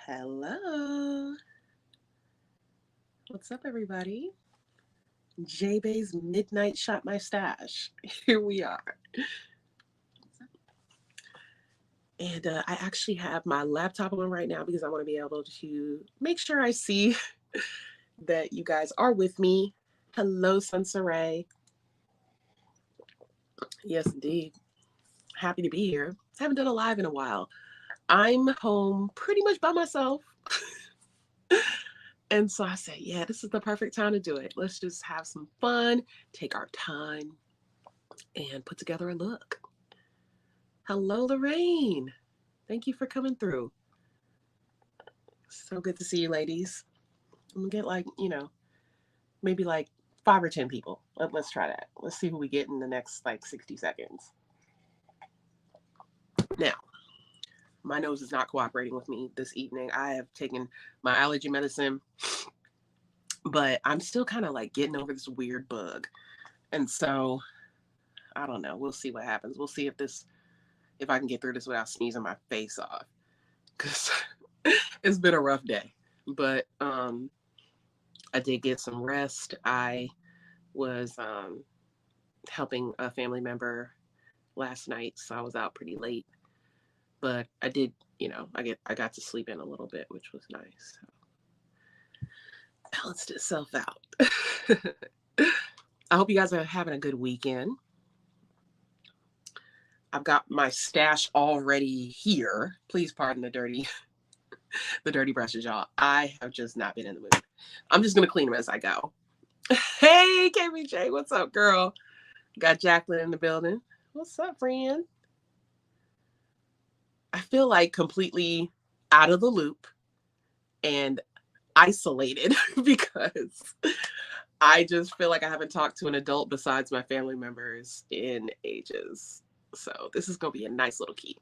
Hello. What's up, everybody? J-Bay's Midnight Shop My Stash. Here we are. And I actually have my laptop on right now because I want to be able to make sure I see that you guys are with me. Hello, Sunsaray. Yes, indeed. Happy to be here. Haven't done a live in a while. I'm home pretty much by myself. And so I said, yeah, this is the perfect time to do it. Let's just have some fun, take our time, and put together a look. Hello, Lorraine. Thank you for coming through. So good to see you, ladies. I'm gonna get maybe like 5 or 10 people. Let's try that. Let's see who we get in the next 60 seconds. Now, my nose is not cooperating with me this evening. I have taken my allergy medicine, but I'm still kind of getting over this weird bug. And so I don't know. We'll see what happens. We'll see if I can get through this without sneezing my face off. Because it's been a rough day. But I did get some rest. I was helping a family member last night, so I was out pretty late. But I did, I got to sleep in a little bit, which was nice. So, balanced itself out. I hope you guys are having a good weekend. I've got my stash already here. Please pardon the dirty brushes, y'all. I have just not been in the mood. I'm just gonna clean them as I go. Hey, KBJ, what's up, girl? Got Jacqueline in the building. What's up, friend? I feel like completely out of the loop and isolated because I just feel like I haven't talked to an adult besides my family members in ages. So this is gonna be a nice little key.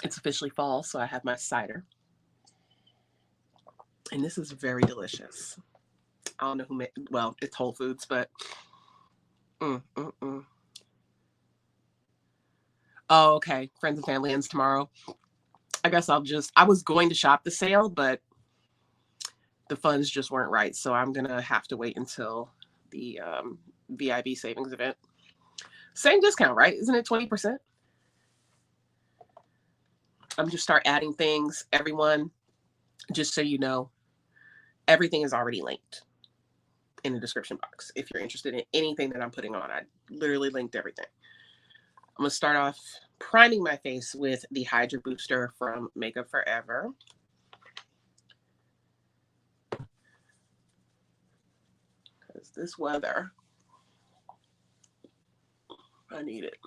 It's officially fall, so I have my cider. And this is very delicious. I don't know who made, well, it's Whole Foods, but Oh, okay. Friends and family ends tomorrow. I guess I was going to shop the sale, but the funds just weren't right. So I'm going to have to wait until the VIB savings event. Same discount, right? Isn't it 20%? I'm just start adding things. Everyone, just so you know, everything is already linked in the description box. If you're interested in anything that I'm putting on, I literally linked everything. I'm going to start off priming my face with the Hydra Booster from Makeup Forever. Because this weather, I need it.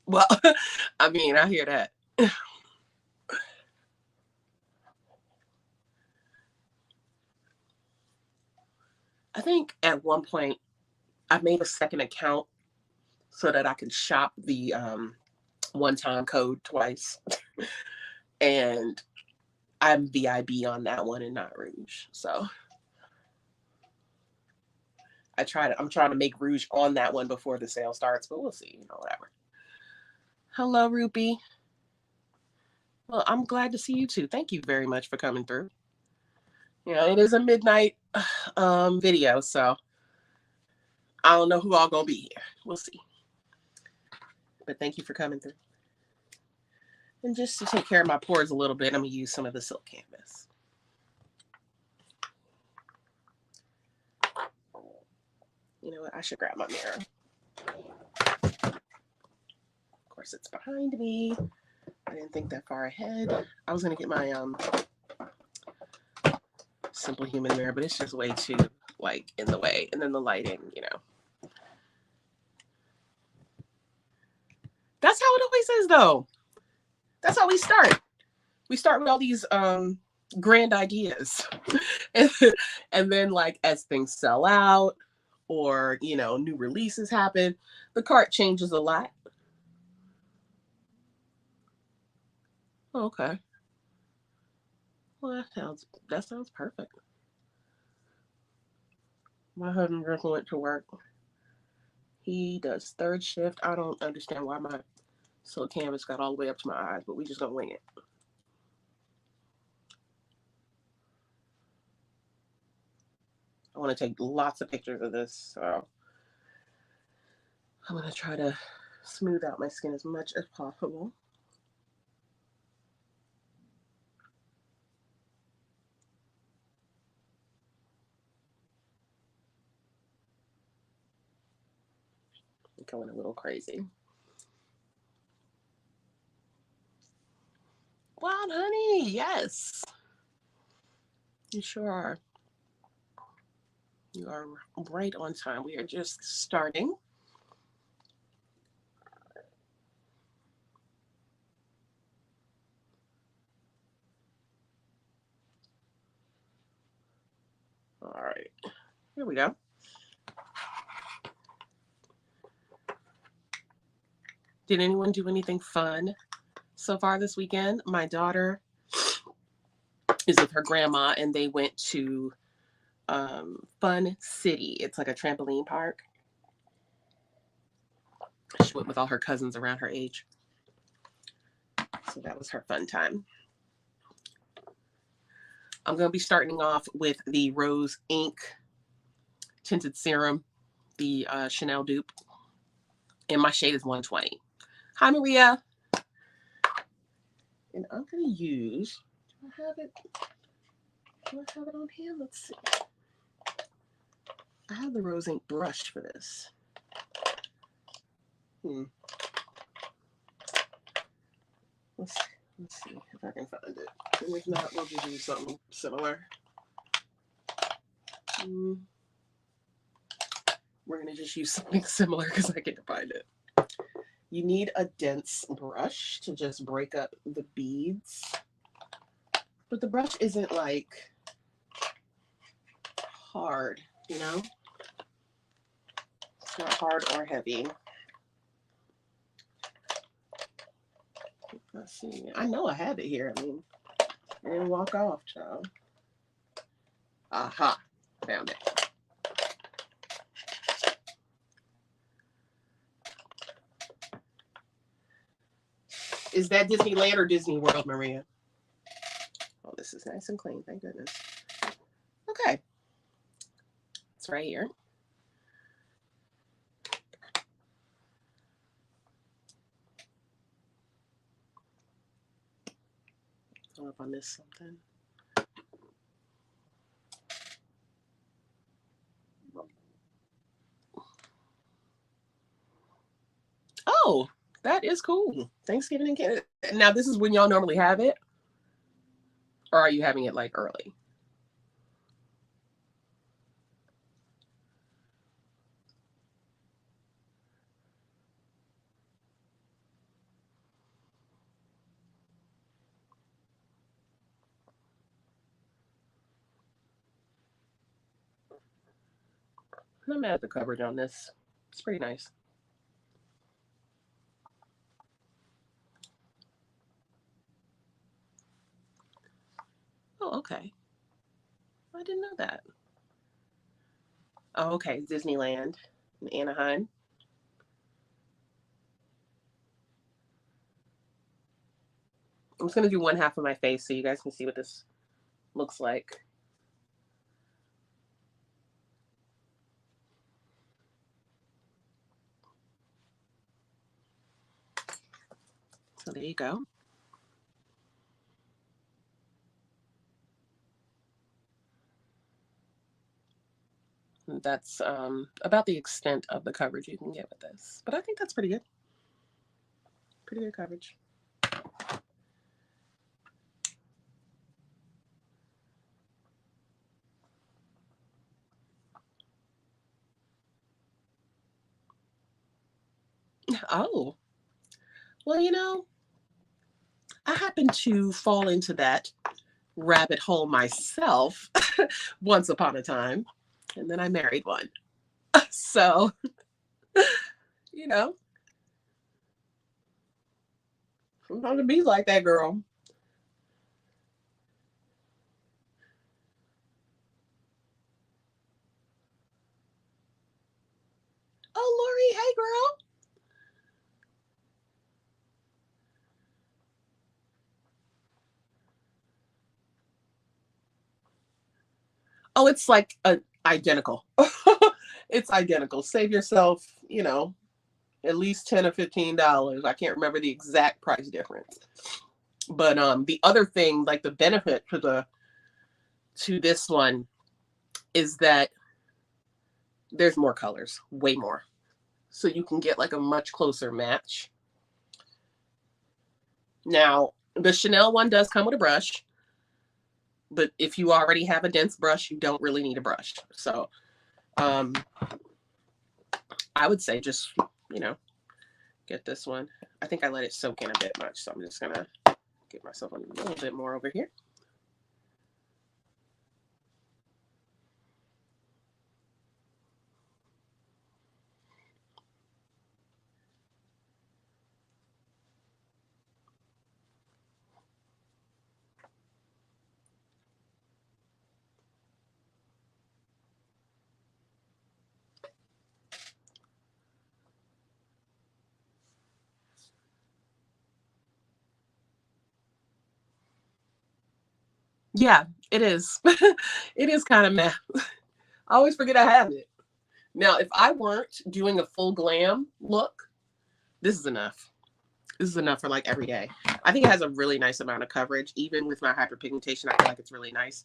Well, I mean, I hear that. I think at one point I made a second account so that I could shop the one-time code twice. And I'm VIB on that one and not Rouge. So I'm trying to make Rouge on that one before the sale starts, but we'll see, whatever. Hello, Rupee. Well, I'm glad to see you too. Thank you very much for coming through. It is a midnight video, so I don't know who all gonna be here. We'll see. But thank you for coming through. And just to take care of my pores a little bit, I'm gonna use some of the silk canvas. You know what? I should grab my mirror. Of course, it's behind me. I didn't think that far ahead. I was gonna get my Simple Human mirror, but it's just way too in the way. And then the lighting, That's how it always is, though. That's how we start. We start with all these grand ideas, and then as things sell out, or new releases happen, the cart changes a lot. Okay. Well, that sounds perfect. My husband just went to work. He does third shift. I don't understand why my silk canvas got all the way up to my eyes, but we just gonna wing it. I want to take lots of pictures of this, so I'm gonna try to smooth out my skin as much as possible. I'm going a little crazy. Wild honey, yes. You sure are. You are right on time. We are just starting. All right, here we go. Did anyone do anything fun so far this weekend? My daughter is with her grandma, and they went to Fun City. It's like a trampoline park. She went with all her cousins around her age. So that was her fun time. I'm going to be starting off with the Rose Ink Tinted Serum, the Chanel dupe. And my shade is 120. Hi, Maria. And I'm going to use, do I have it? Do I have it on here? Let's see. I have the Rose Ink brush for this. Let's see if I can find it. And if not, we'll just use something similar. We're going to just use something similar because I can't find it. You need a dense brush to just break up the beads. But the brush isn't like hard, you know? It's not hard or heavy. Let's see. I know I have it here. I mean, I didn't walk off, child. Aha. Found it. Is that Disneyland or Disney World, Maria? Oh, this is nice and clean. Thank goodness. Okay. It's right here. Hold up, I missed something. Oh, that is cool. Thanksgiving in Canada. Now, this is when y'all normally have it? Or are you having it like early? I'm mad at the coverage on this. It's pretty nice. Oh, okay. I didn't know that. Oh, okay. Disneyland in Anaheim. I'm just going to do one half of my face so you guys can see what this looks like. So there you go. That's about the extent of the coverage you can get with this. But I think that's pretty good. Pretty good coverage. Oh. Well, you know, I happen to fall into that rabbit hole myself once upon a time. And then I married one. So, you know, I'm going to be like that girl. Oh, Oh, it's like identical. It's identical. Save yourself, you know, at least $10 or $15. I can't remember the exact price difference. But the other thing, like the benefit to this one is that there's more colors, way more. So you can get like a much closer match. Now, the Chanel one does come with a brush, but if you already have a dense brush, you don't really need a brush. So I would say just, you know, get this one. I think I let it soak in a bit much, so I'm just gonna get myself a little bit more over here. Yeah, it is. It is kind of meh. I always forget I have it. Now, if I weren't doing a full glam look, this is enough. This is enough for like every day. I think it has a really nice amount of coverage. Even with my hyperpigmentation, I feel like it's really nice.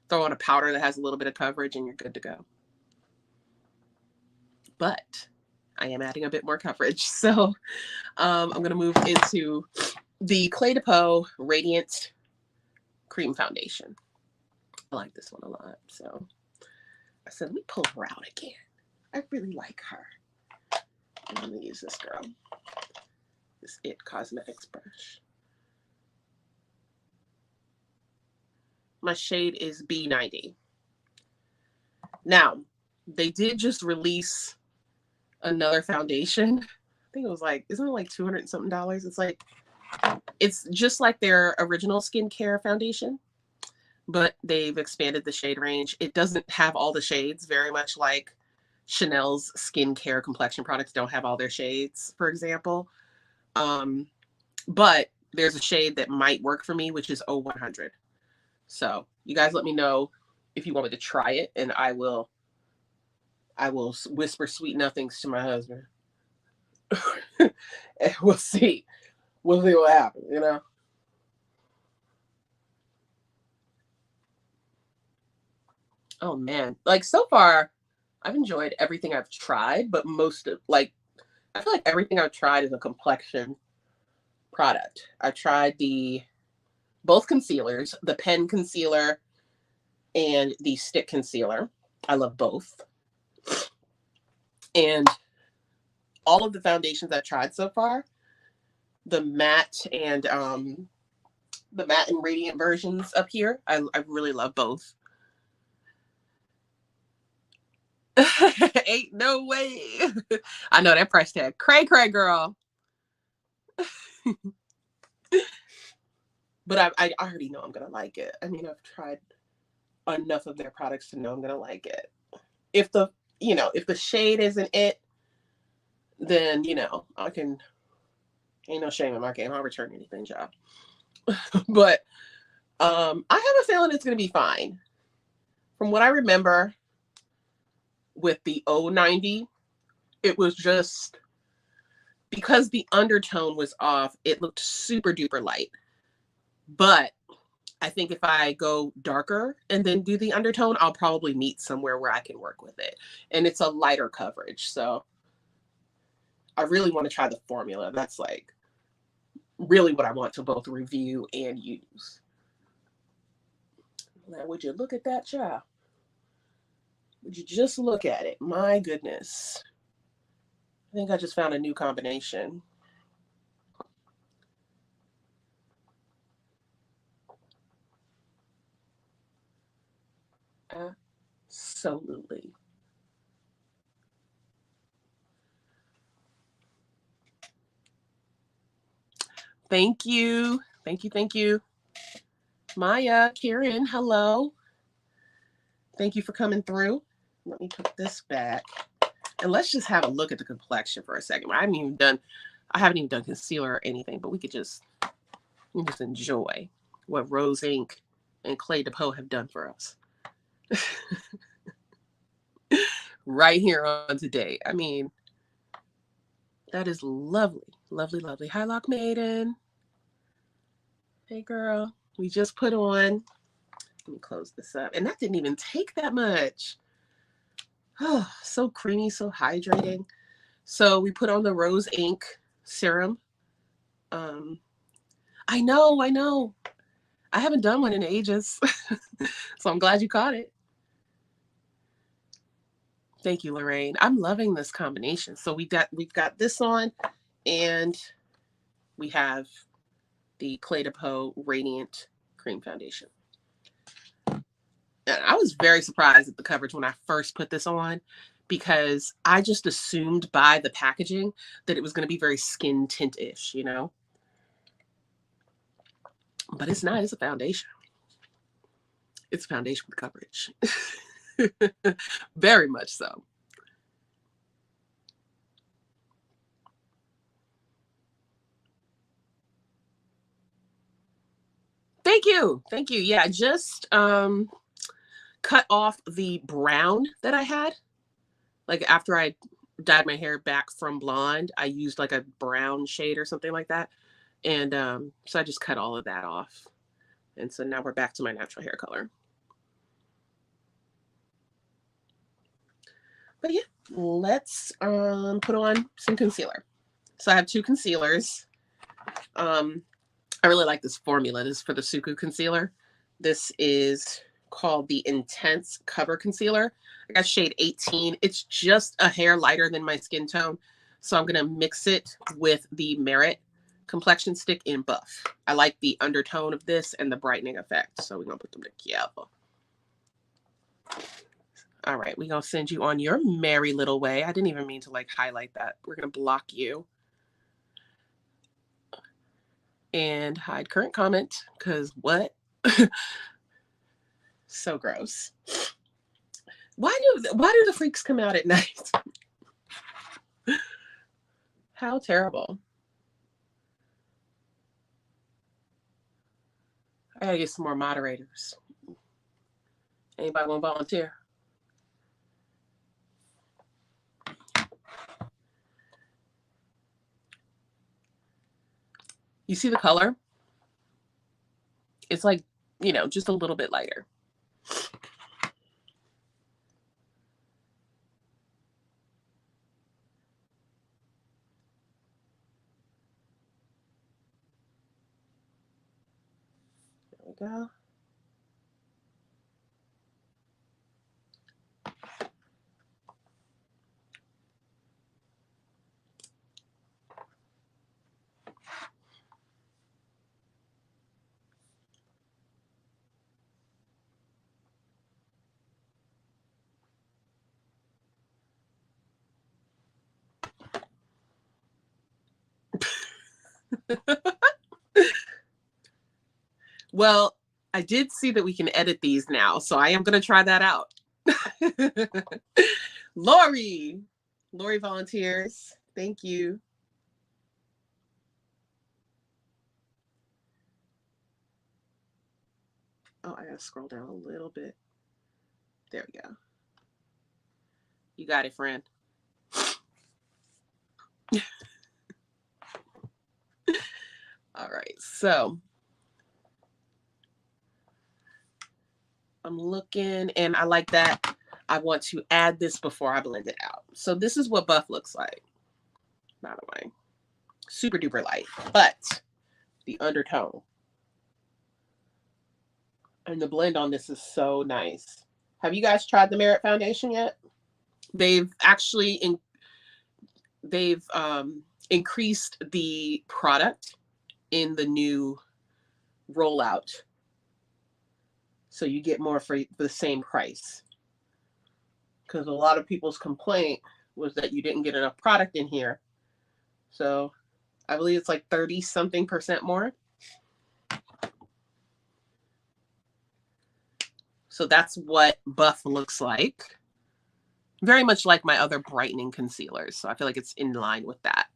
Throw on a powder that has a little bit of coverage and you're good to go. But I am adding a bit more coverage. So I'm going to move into the Cle de Peau Radiant Cream Foundation. I like this one a lot. So I said, let me pull her out again. I really like her. I'm going to use this girl. This It Cosmetics brush. My shade is B90. Now, they did just release another foundation. I think it was like, isn't it like $200 and something? It's like, it's just like their original skincare foundation, but they've expanded the shade range. It doesn't have all the shades, very much like Chanel's skincare complexion products don't have all their shades, for example. But there's a shade that might work for me, which is 0100. So you guys let me know if you want me to try it, and I will whisper sweet nothings to my husband. And we'll see. We'll see what happens, you know? Oh man. Like so far, I've enjoyed everything I've tried, but most of like I feel like everything I've tried is a complexion product. I've tried both concealers, the pen concealer and the stick concealer. I love both. And all of the foundations I've tried so far, the matte and radiant versions up here, I really love both. Ain't no way. I know that price tag. Cray cray girl. But I already know I'm gonna like it. I mean, I've tried enough of their products to know I'm gonna like it. If the shade isn't it, then I can. Ain't no shame in my game. I'll return anything, job. But I have a feeling it's gonna be fine. From what I remember, with the 090, it was just because the undertone was off. It looked super duper light. But I think if I go darker and then do the undertone, I'll probably meet somewhere where I can work with it. And it's a lighter coverage. So I really want to try the formula. That's like really what I want to both review and use. Now, would you look at that, child? Would you just look at it? My goodness. I think I just found a new combination. Absolutely. Thank you. Thank you. Thank you. Maya, Karen, hello. Thank you for coming through. Let me put this back. And let's just have a look at the complexion for a second. I haven't even done concealer or anything, but we could just enjoy what Rose Inc. and Cle de Peau have done for us. Right here on today. I mean, that is lovely. Lovely, lovely. Hi, Lock Maiden. Hey, girl. We just put on. Let me close this up. And that didn't even take that much. Oh, so creamy, so hydrating. So we put on the Rose Ink serum. I know. I haven't done one in ages. So I'm glad you caught it. Thank you, Lorraine. I'm loving this combination. So we've got this on, and we have the Cle de Peau Radiant Cream Foundation. And I was very surprised at the coverage when I first put this on, because I just assumed by the packaging that it was going to be very skin tint-ish, you know? But it's not. It's a foundation. It's a foundation with coverage. Very much so. Thank you. Yeah, just cut off the brown that I had. Like after I dyed my hair back from blonde, I used like a brown shade or something like that. And so I just cut all of that off. And so now we're back to my natural hair color. But yeah, let's put on some concealer. So I have two concealers. I really like this formula. This is for the Suqqu concealer. This is called the Intense Cover Concealer. I got shade 18. It's just a hair lighter than my skin tone. So I'm going to mix it with the Merit complexion stick in Buff. I like the undertone of this and the brightening effect. So we're going to put them together. All right, we're going to send you on your merry little way. I didn't even mean to like highlight that. We're going to block you. And hide current comment, because what? So gross. Why do the freaks come out at night? How terrible. I gotta get some more moderators. Anybody want to volunteer? You see the color? It's like, you know, just a little bit lighter. There we go. Well, I did see that we can edit these now, so I am going to try that out. Lori volunteers. Thank you. Oh, I got to scroll down a little bit. There we go. You got it, friend. All right, so I'm looking, and I like that. I want to add this before I blend it out. So this is what Buff looks like. By the way, super duper light, but the undertone and the blend on this is so nice. Have you guys tried the Merit foundation yet? They've actually increased the product in the new rollout, so you get more for the same price. Because a lot of people's complaint was that you didn't get enough product in here. So I believe it's like 30-something% more. So that's what Buff looks like. Very much like my other brightening concealers. So I feel like it's in line with that.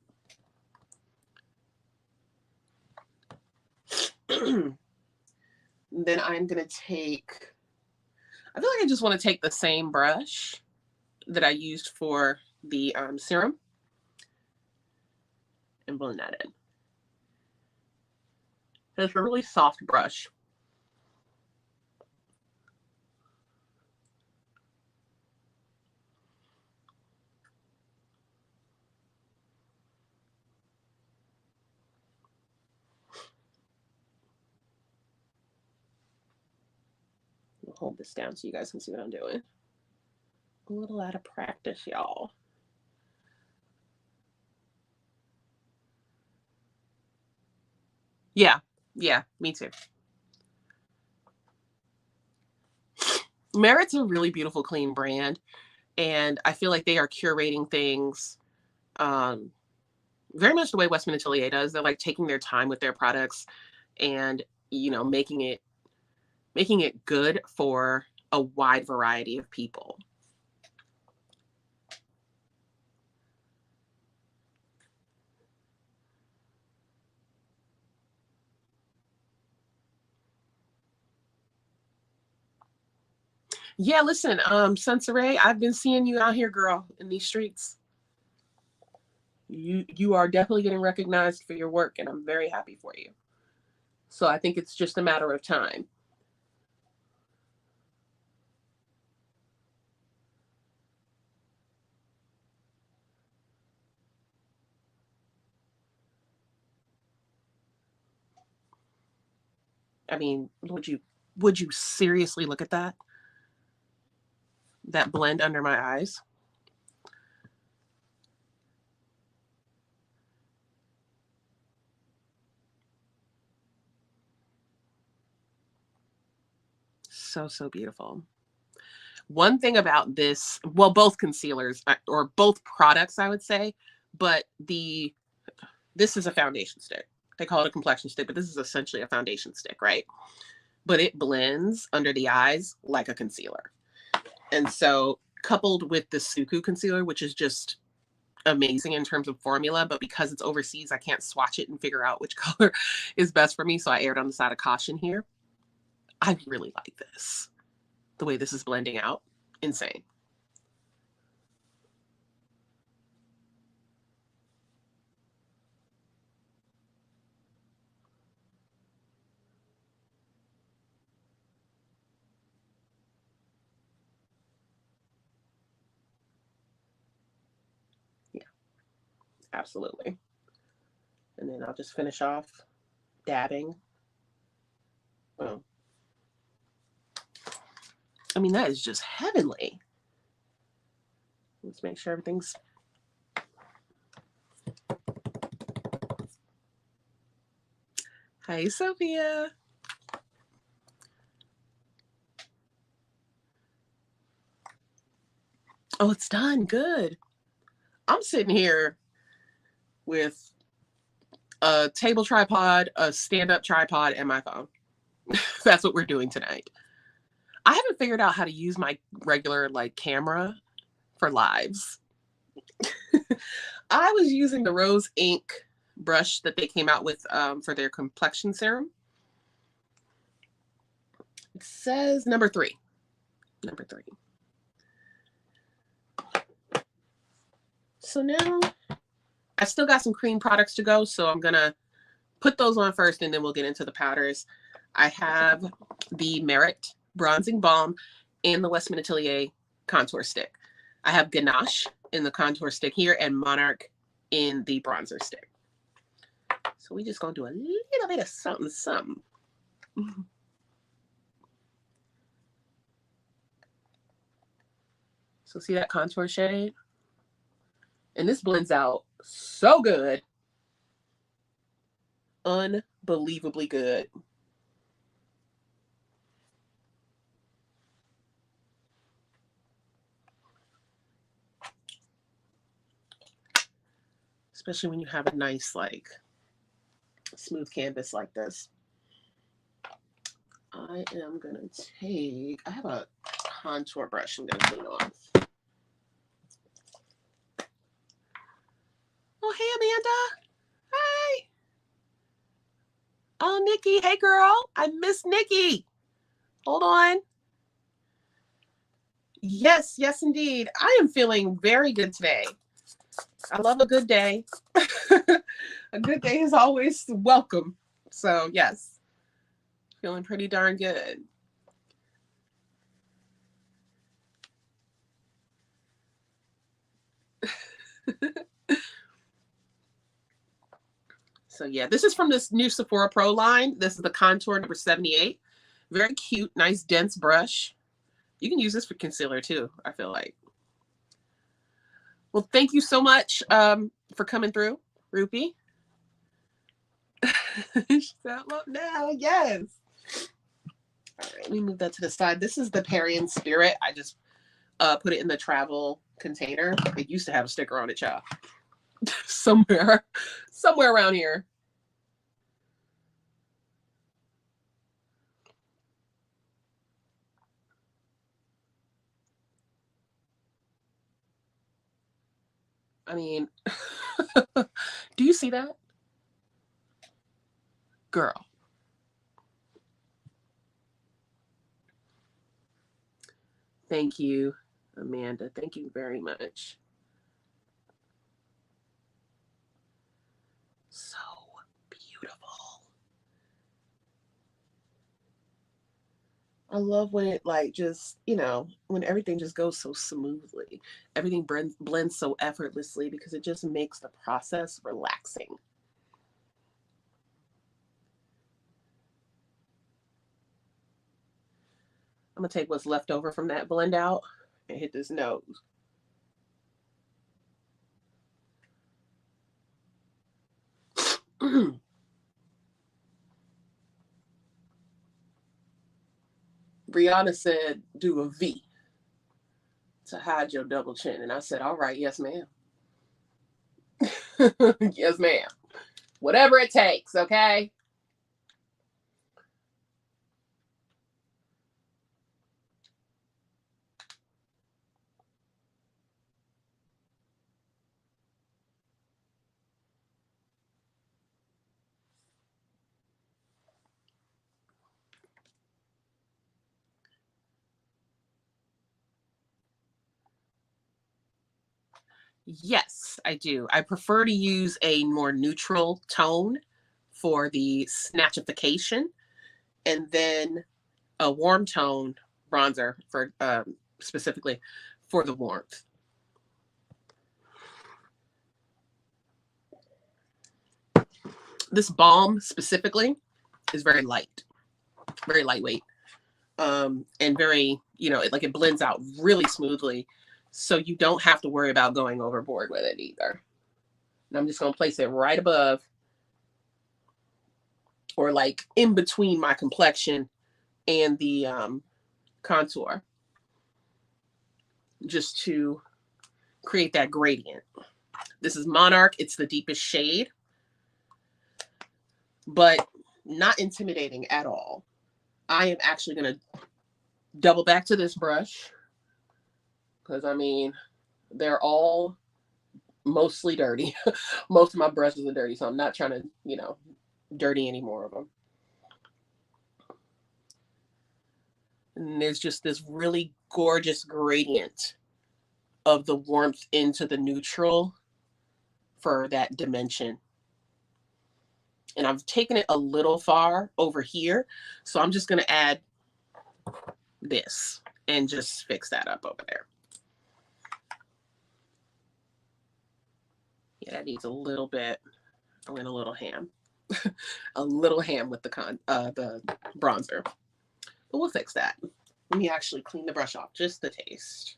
Then I'm going to take, I feel like I just want to take the same brush that I used for the serum and blend that in. It's a really soft brush. I'll hold this down so you guys can see what I'm doing. A little out of practice, y'all. Yeah, me too. Merit's a really beautiful, clean brand, and I feel like they are curating things very much the way Westman Atelier does. They're like taking their time with their products and, you know, making it good for a wide variety of people. Yeah, listen, Sensoray, I've been seeing you out here, girl, in these streets. You are definitely getting recognized for your work, and I'm very happy for you. So I think it's just a matter of time. I mean, would you seriously look at that? That blend under my eyes? So beautiful. One thing about this, well, both concealers or both products, I would say, but this is a foundation stick. They call it a complexion stick, but this is essentially a foundation stick, right? But it blends under the eyes like a concealer. And so coupled with the Suqqu concealer, which is just amazing in terms of formula, but because it's overseas, I can't swatch it and figure out which color is best for me. So I erred on the side of caution here. I really like this. The way this is blending out, insane. Yeah, absolutely. And then I'll just finish off dabbing. Boom. I mean, that is just heavenly. Let's make sure everything's... Hey, Sophia. Oh, it's done. Good. I'm sitting here with a table tripod, a stand-up tripod, and my phone. That's what we're doing tonight. I haven't figured out how to use my regular like camera for lives. I was using the Rose Ink brush that they came out with for their complexion serum. It says number 3. Number 3. So now I still got some cream products to go, so I'm gonna put those on first and then we'll get into the powders. I have the Merit Bronzing Balm and the Westman Atelier Contour Stick. I have Ganache in the contour stick here and Monarch in the bronzer stick. So we just gonna do a little bit of something, something. So see that contour shade? And this blends out so good. Unbelievably good. Especially when you have a nice, like, smooth canvas like this. I am gonna take, I have a contour brush I'm gonna clean off. Oh, hey, Amanda. Hi. Oh, Nikki. Hey, girl. I miss Nikki. Hold on. Yes, yes, indeed. I am feeling very good today. I love a good day. A good day is always welcome. So, yes, feeling pretty darn good. So, yeah, this is from this new Sephora Pro line. This is the Contour number 78. Very cute, nice, dense brush. You can use this for concealer too, I feel like. Well, thank you so much for coming through, Rupi. Shout out now, yes. All right, let me move that to the side. This is the Parian Spirit. I just put it in the travel container. It used to have a sticker on it, y'all. somewhere around here. I mean, do you see that? Girl. Thank you, Amanda. Thank you very much. So beautiful. I love when it like just, when everything just goes so smoothly. Everything blends so effortlessly because it just makes the process relaxing. I'm gonna take what's left over from that blend out and hit this nose. Brianna said, do a V to hide your double chin. And I said, all right, yes, ma'am. Yes, ma'am. Whatever it takes, okay? Yes, I do. I prefer to use a more neutral tone for the snatchification and then a warm tone bronzer for specifically for the warmth. This balm specifically is very lightweight, and very, like it blends out really smoothly. So you don't have to worry about going overboard with it either. And I'm just going to place it right above or like in between my complexion and the contour just to create that gradient. This is Monarch. It's the deepest shade, but not intimidating at all. I am actually going to double back to this brush because I mean, they're all mostly dirty. Most of my brushes are dirty, so I'm not trying to, dirty any more of them. And there's just this really gorgeous gradient of the warmth into the neutral for that dimension. And I've taken it a little far over here, so I'm just going to add this and just fix that up over there. Yeah, that needs a little bit. I went a little ham. A little ham with the bronzer. But we'll fix that. Let me actually clean the brush off just the taste.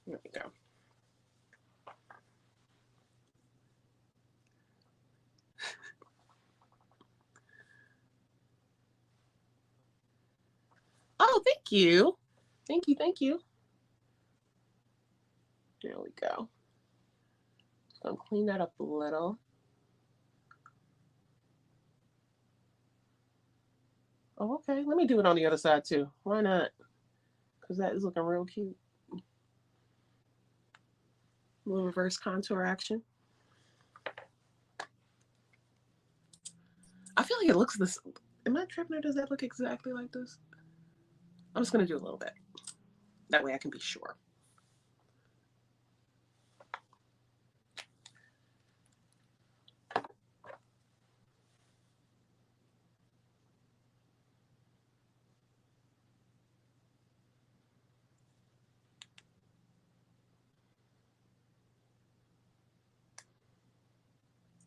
There we go. Oh, thank you. Thank you. Thank you. There we go. So I'm clean that up a little. Oh, okay. Let me do it on the other side too. Why not? Because that is looking real cute. A little reverse contour action. I feel like it looks this. Am I tripping or does that look exactly like this? I'm just going to do a little bit. That way I can be sure.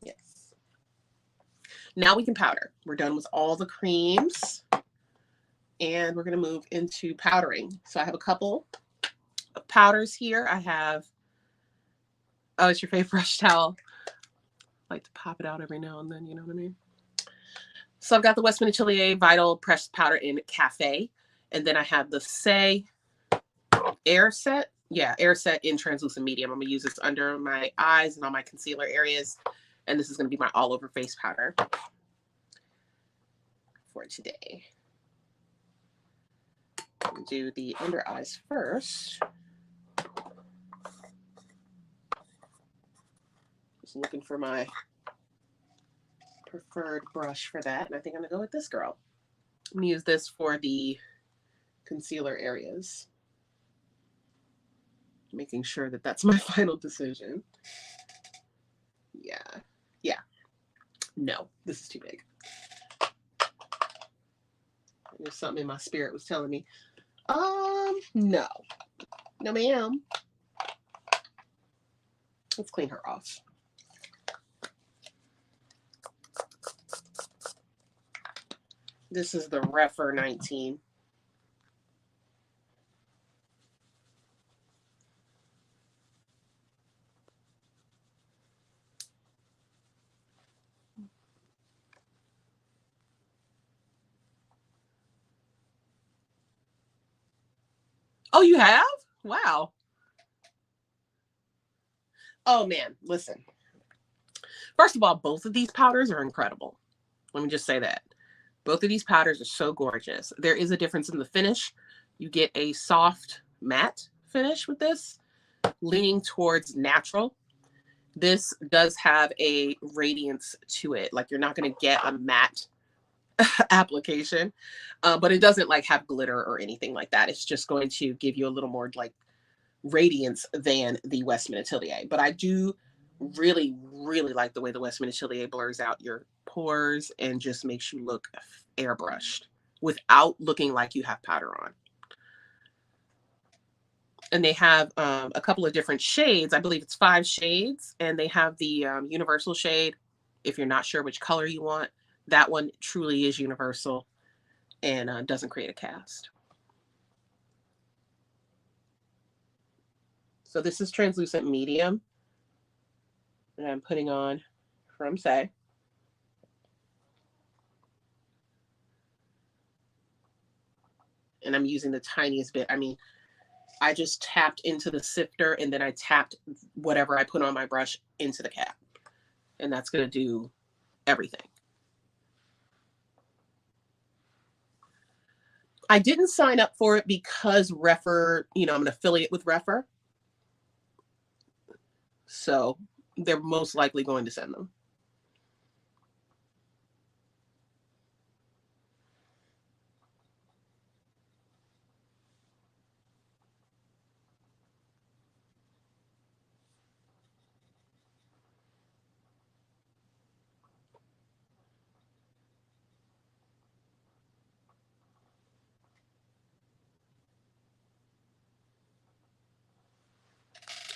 Yes. Now we can powder. We're done with all the creams. And we're going to move into powdering. So I have a couple of powders here. I have, oh, it's your favorite brush towel. I like to pop it out every now and then, you know what I mean? So I've got the Westman & Atelier Vital Pressed Powder in Cafe. And then I have the Say Air Set. Yeah, Air Set in Translucent Medium. I'm going to use this under my eyes and on my concealer areas. And this is going to be my all over face powder for today. I'll do the under eyes first. Just looking for my preferred brush for that. And I think I'm going to go with this girl. I'm going to use this for the concealer areas. Making sure that that's my final decision. Yeah. Yeah. No, this is too big. There's something in my spirit was telling me, no. No, ma'am. Let's clean her off. This is the Refer 19. Oh, you have? Wow. Oh, man. Listen. First of all, both of these powders are incredible. Let me just say that. Both of these powders are so gorgeous. There is a difference in the finish. You get a soft matte finish with this, leaning towards natural. This does have a radiance to it. Like you're not going to get a matte application, but it doesn't like have glitter or anything like that. It's just going to give you a little more like radiance than the Westman Atelier. But I do really, really like the way the Westman Atelier blurs out your pores and just makes you look airbrushed without looking like you have powder on. And they have a couple of different shades. I believe it's 5 shades. And they have the universal shade. If you're not sure which color you want, that one truly is universal and doesn't create a cast. So this is translucent medium. And I'm putting on from Say. And I'm using the tiniest bit. I mean, I just tapped into the sifter and then I tapped whatever I put on my brush into the cap. And that's going to do everything. I didn't sign up for it because Refer, you know, I'm an affiliate with Refer. So they're most likely going to send them.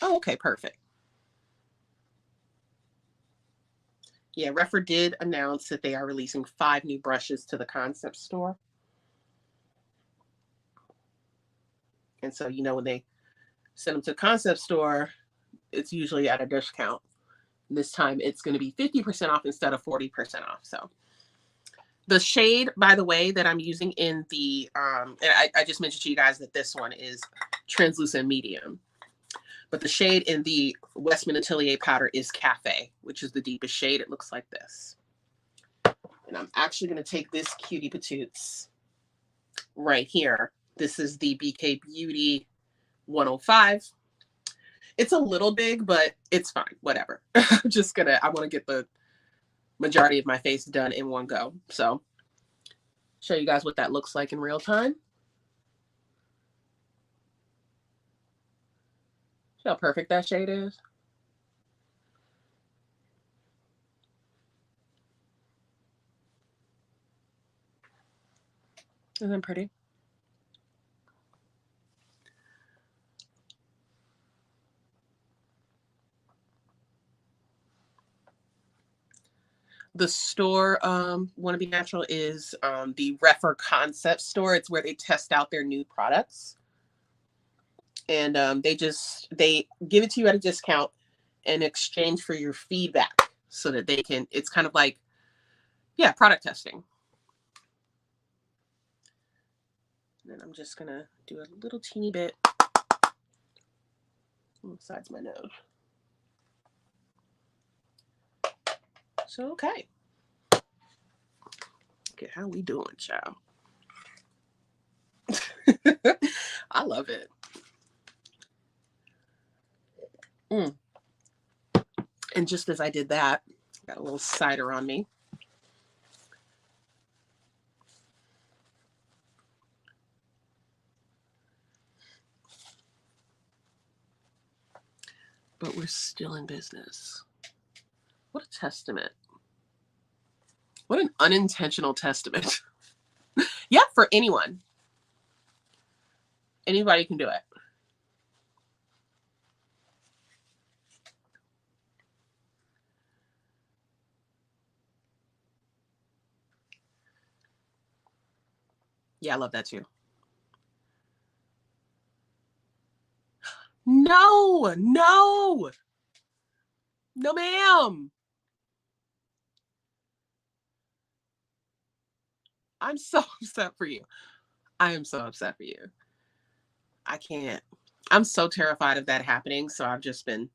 Oh, okay, perfect. Yeah, Refer did announce that they are releasing 5 new brushes to the concept store. And so, you know, when they send them to the concept store, it's usually at a discount. This time it's going to be 50% off instead of 40% off. So the shade, by the way, that I'm using in the, I just mentioned to you guys that this one is translucent medium. But the shade in the Westman Atelier powder is Cafe, which is the deepest shade. It looks like this. And I'm actually going to take this Cutie Patoots right here. This is the BK Beauty 105. It's a little big, but it's fine. Whatever. I'm just going to, I want to get the majority of my face done in one go. So show you guys what that looks like in real time. See how perfect that shade is? Isn't that pretty? The store, Want to Be Natural, is the Refer Concept store. It's where they test out their new products. And they give it to you at a discount in exchange for your feedback so that they can, it's kind of like, yeah, product testing. And then I'm just going to do a little teeny bit besides my nose. So, okay. Okay, how we doing, child? I love it. And just as I did that, got a little cider on me. But we're still in business. What a testament. What an unintentional testament. Yeah, for anyone. Anybody can do it. Yeah, I love that too. No, no, no, ma'am. I'm so upset for you. I am so upset for you. I can't. I'm so terrified of that happening. So I've just been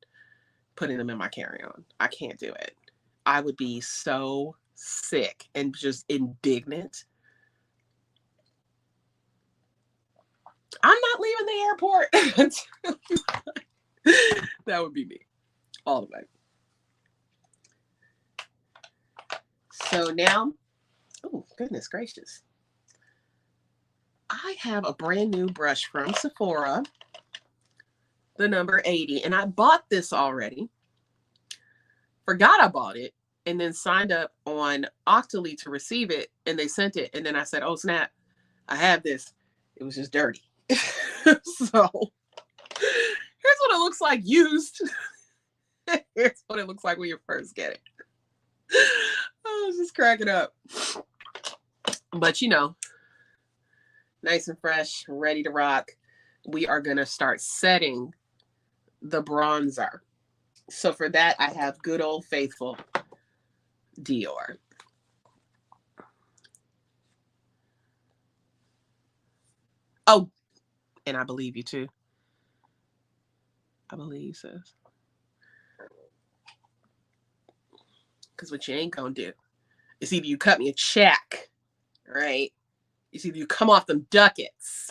putting them in my carry-on. I can't do it. I would be so sick and just indignant. I'm not leaving the airport. That would be me all the way. So now, oh, goodness gracious. I have a brand new brush from Sephora, the number 80, and I bought this already. Forgot I bought it, and then signed up on Octoly to receive it, and they sent it. And then I said, oh, snap, I have this. It was just dirty. So here's what it looks like used. Here's what it looks like when you first get it. I was just cracking up. But you know, nice and fresh, ready to rock. We are going to start setting the bronzer. So for that, I have good old faithful Dior. Oh, and I believe you too. I believe, sis. Because what you ain't gonna do is either you cut me a check, right? It's either you come off them ducats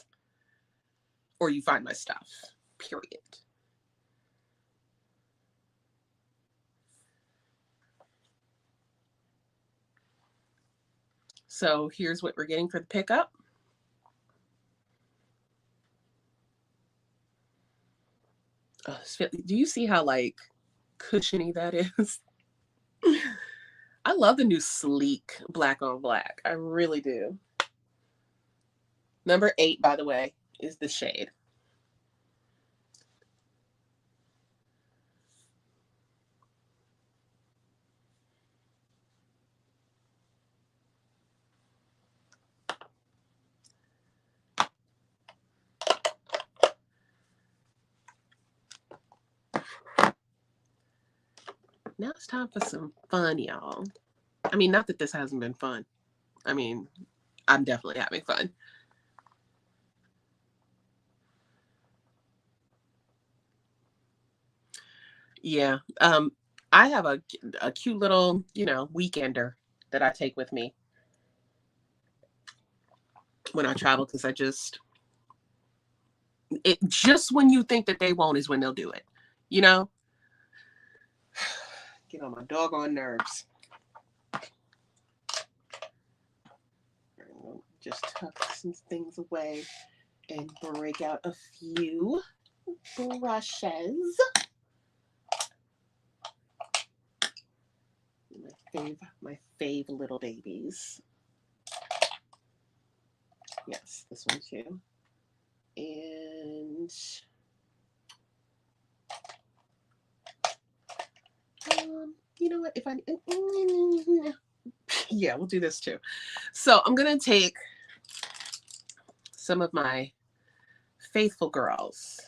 or you find my stuff. Period. So here's what we're getting for the pickup. Oh, do you see how like cushiony that is? I love the new sleek black on black. I really do. Number 8, by the way, is the shade. Now it's time for some fun, y'all. I mean, not that this hasn't been fun. I mean, I'm definitely having fun. Yeah. I have a cute little, weekender that I take with me when I travel because just when you think that they won't is when they'll do it, you know? Get on my doggone nerves. just tuck some things away and break out a few brushes. My fave little babies. Yes, this one too. And you know what? If I yeah, we'll do this too. So I'm gonna take some of my faithful girls.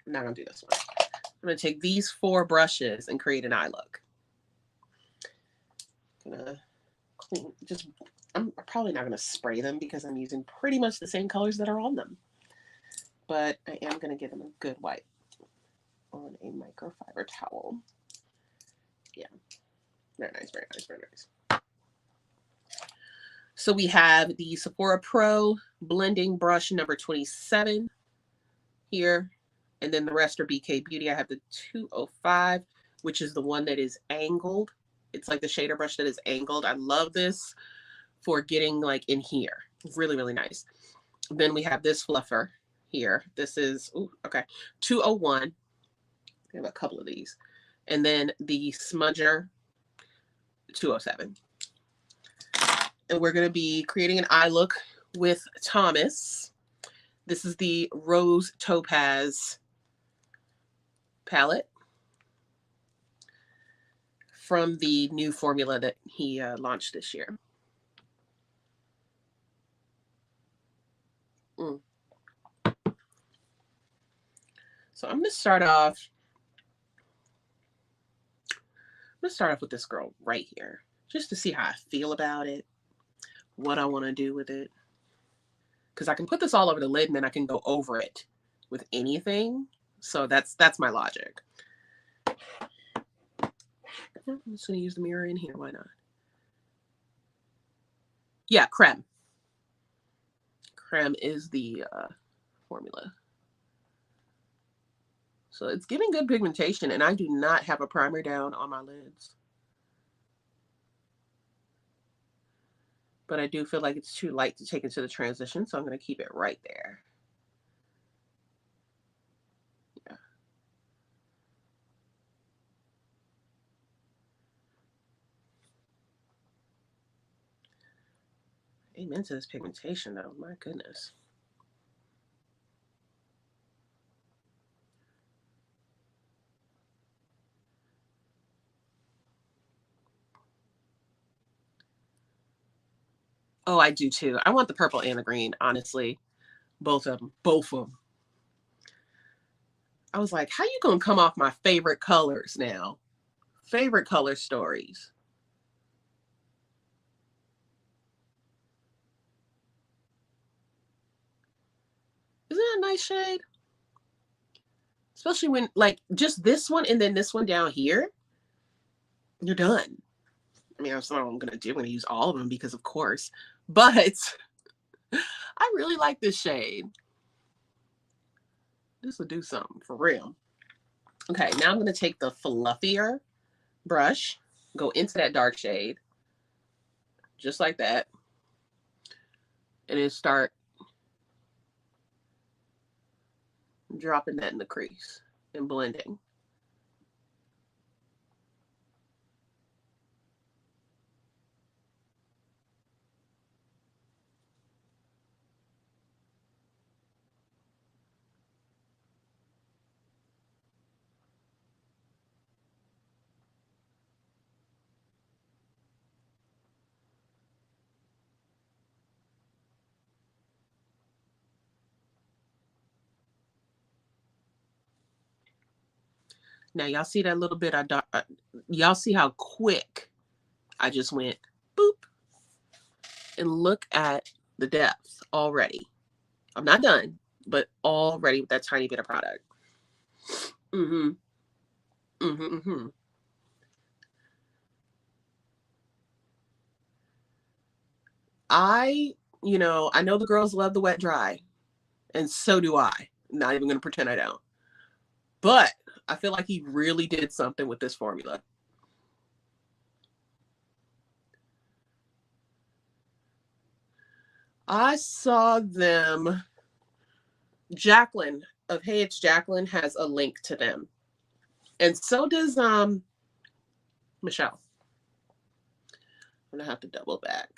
I'm not gonna do this one. I'm gonna take these 4 brushes and create an eye look. I'm gonna clean. I'm probably not gonna spray them because I'm using pretty much the same colors that are on them. But I am gonna give them a good wipe on a microfiber towel. Yeah, very nice, very nice, very nice. So we have the Sephora Pro blending brush number 27 here, and then the rest are BK Beauty. I have the 205, which is the one that is angled. It's like the shader brush that is angled. I love this for getting like in here. Really, really nice. Then we have this fluffer here. This is, ooh, okay, 201. I have a couple of these. And then the smudger 207. And we're going to be creating an eye look with Thomas. This is the Rose Topaz palette from the new formula that he launched this year. So I'm going to start off. I'm going to start off with this girl right here, just to see how I feel about it, what I want to do with it. Because I can put this all over the lid and then I can go over it with anything. So that's my logic. I'm just going to use the mirror in here. Why not? Yeah, creme. Creme is the formula. So it's giving good pigmentation, and I do not have a primer down on my lids. But I do feel like it's too light to take into the transition, so I'm going to keep it right there. Yeah. Amen to this pigmentation, though. My goodness. Oh, I do too. I want the purple and the green, honestly. Both of them. Both of them. I was like, how you going to come off my favorite colors now? Favorite color stories. Isn't that a nice shade? Especially when, like, just this one and then this one down here, you're done. I mean, that's not what I'm going to do. I'm going to use all of them because, of course. But I really like this shade. This will do something for real. Okay, now I'm going to take the fluffier brush, go into that dark shade, just like that, and then start dropping that in the crease and blending. Now, y'all see that little bit? Y'all see how quick I just went boop, and look at the depth already. I'm not done, but already with that tiny bit of product. Mm-hmm. Mm-hmm. Mm-hmm. I know the girls love the wet dry, and so do I. Not even going to pretend I don't. But I feel like he really did something with this formula. I saw them. Jacqueline of Hey It's Jacqueline has a link to them. And so does Michelle. I'm gonna have to double back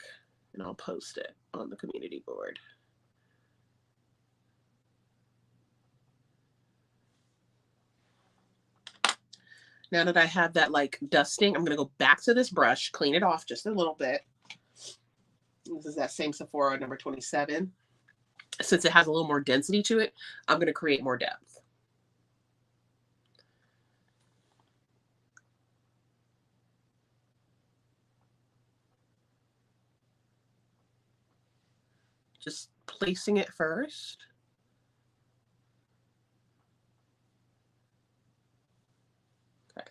and I'll post it on the community board. Now that I have that like dusting, I'm gonna go back to this brush, clean it off just a little bit. This is that same Sephora number 27. Since it has a little more density to it, I'm gonna create more depth. Just placing it first. Okay.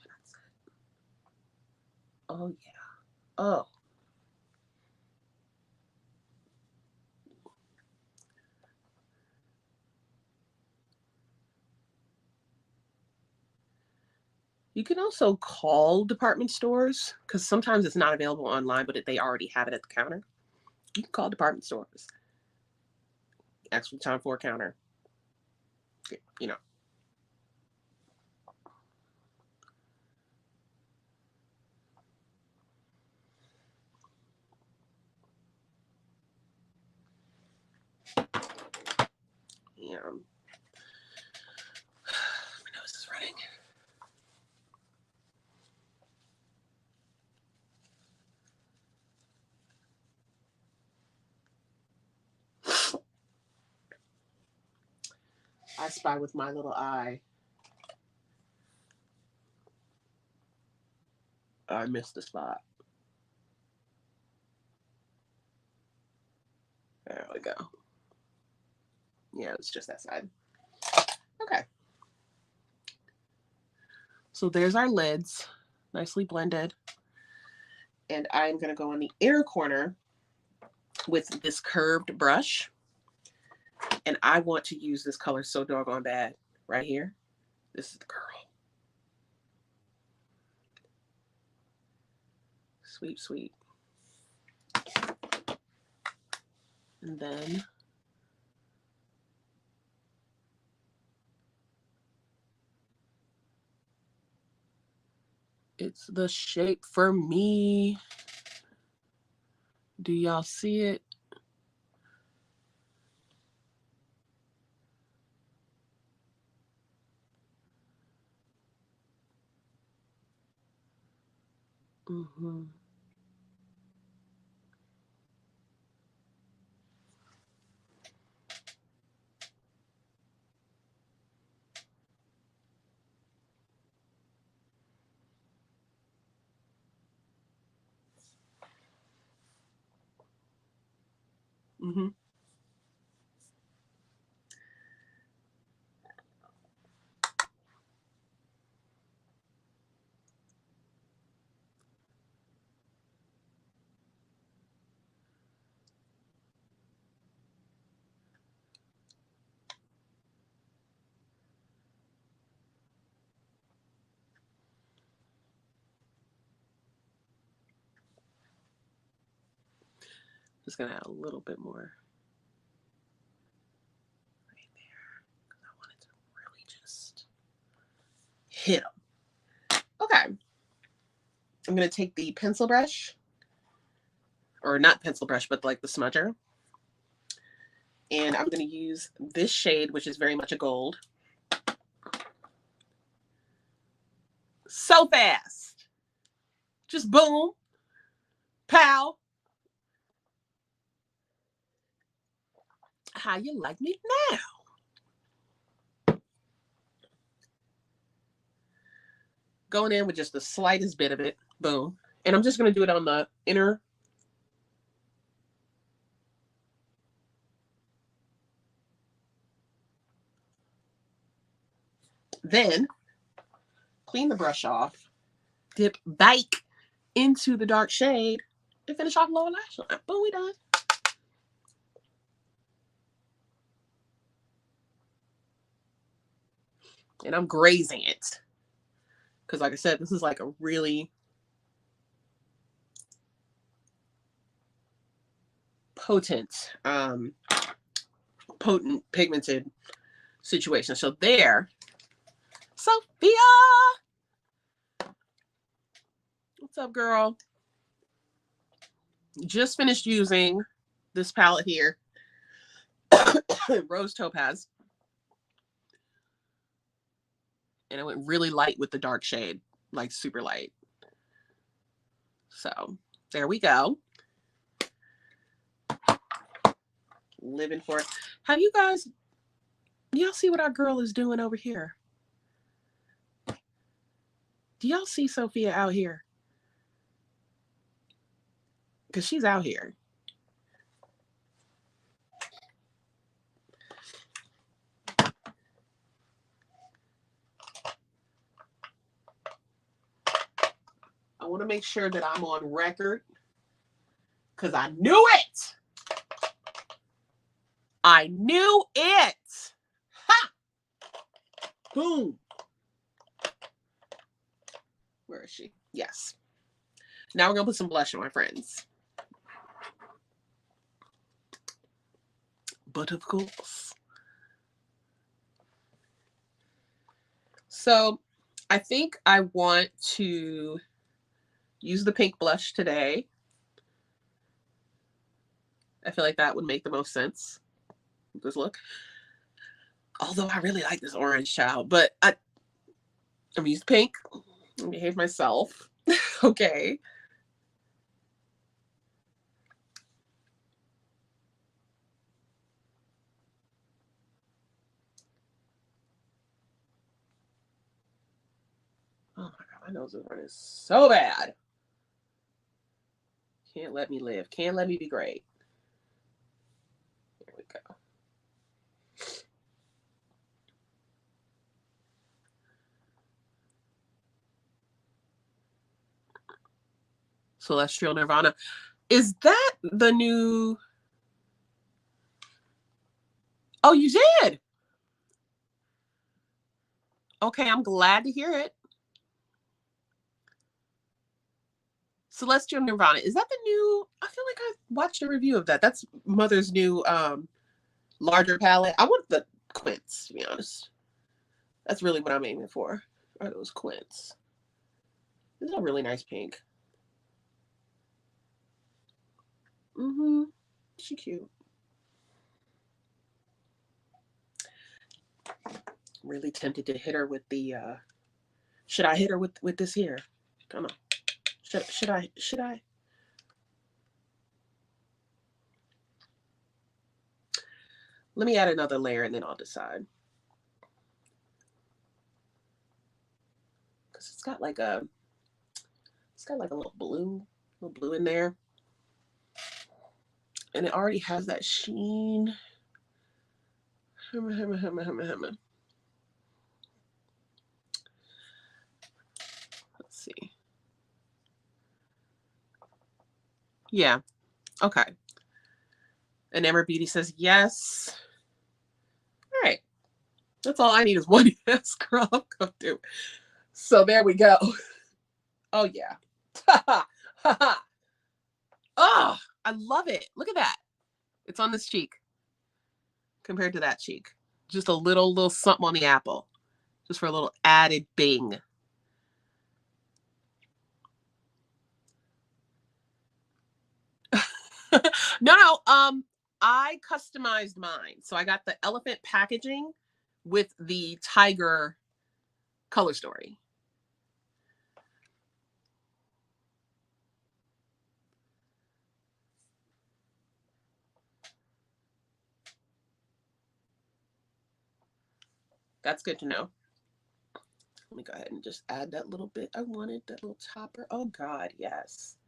That's it. Oh yeah. Oh. You can also call department stores because sometimes it's not available online, but they already have it at the counter. You can call department stores. Ask for the time for a counter. You know. Yeah. My nose is running. I spy with my little eye. I missed the spot. There we go. Yeah, it's just that side. Okay. So there's our lids, nicely blended. And I'm going to go on the inner corner with this curved brush. And I want to use this color so doggone bad right here. This is the girl. Sweet, sweet. And then it's the shape for me. Do y'all see it? Mm-hmm. Mm-hmm. Just gonna add a little bit more right there because I wanted to really just hit them. Okay. I'm gonna take the pencil brush, or not pencil brush, but like the smudger. And I'm gonna use this shade, which is very much a gold. So fast. Just boom. Pow. How you like me now? Going in with just the slightest bit of it. Boom. And I'm just going to do it on the inner. Then clean the brush off. Dip back into the dark shade. And finish off lower lash line. Boom, we done. And I'm grazing it. Because like I said, this is like a really potent pigmented situation. So there, Sophia, what's up, girl? Just finished using this palette here, Rose Topaz, and I went really light with the dark shade, like super light. So there we go. Living for it. Have you guys, y'all see what our girl is doing over here? Do y'all see Sophia out here? Because she's out here. I want to make sure that I'm on record because I knew it. I knew it. Ha! Boom. Where is she? Yes. Now we're going to put some blush on, my friends. But of course. So I think I want to use the pink blush today. I feel like that would make the most sense. This look. Although I really like this orange, child, but I'm gonna use pink. Let me behave myself. Okay. Oh my god, my nose is running so bad. Can't let me live. Can't let me be great. Here we go. Celestial Nirvana. Is that the new? Oh, you did? Okay, I'm glad to hear it. Celestial Nirvana. Is that the new? I feel like I watched a review of that. That's Mother's new larger palette. I want the quints, to be honest. That's really what I'm aiming for. Are those quints? This is a really nice pink. Mm-hmm. She cute. Really tempted to hit her with the should I hit her with this here? Come on. Should I? Let me add another layer and then I'll decide. Cause it's got like a little blue in there. And it already has that sheen. Let's see. Yeah. Okay. And Emma Beauty says yes. All right. That's all I need is one yes, girl. I'm gonna do. So there we go. Oh yeah. Oh, I love it. Look at that. It's on this cheek compared to that cheek. Just a little something on the apple. Just for a little added bing. No, I customized mine. So I got the elephant packaging with the tiger color story. That's good to know. Let me go ahead and just add that little bit. I wanted that little topper. Oh God, yes.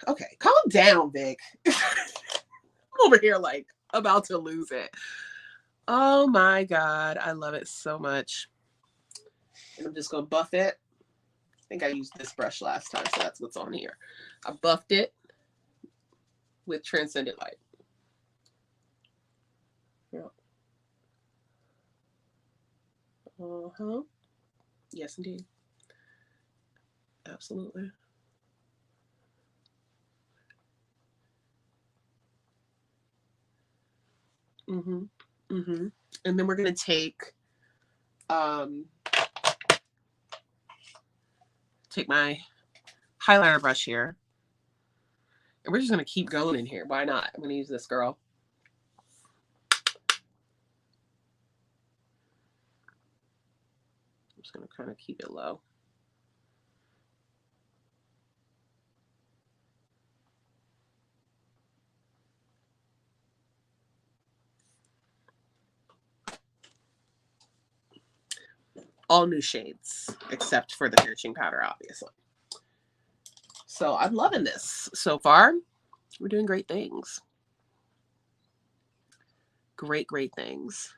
Okay, calm down, Vic. I'm over here like about to lose it. Oh my God, I love it so much. And I'm just gonna buff it. I think I used this brush last time, so that's what's on here. I buffed it with Transcendent Light. Yeah. Uh-huh. Yes, indeed. Absolutely. Mm-hmm. Mm-hmm. And then we're gonna um take my highlighter brush here. And we're just gonna keep going in here. Why not? I'm gonna use this girl. I'm just gonna kind of keep it low. All new shades, except for the finishing powder, obviously. So I'm loving this so far. We're doing great things. Great, great things.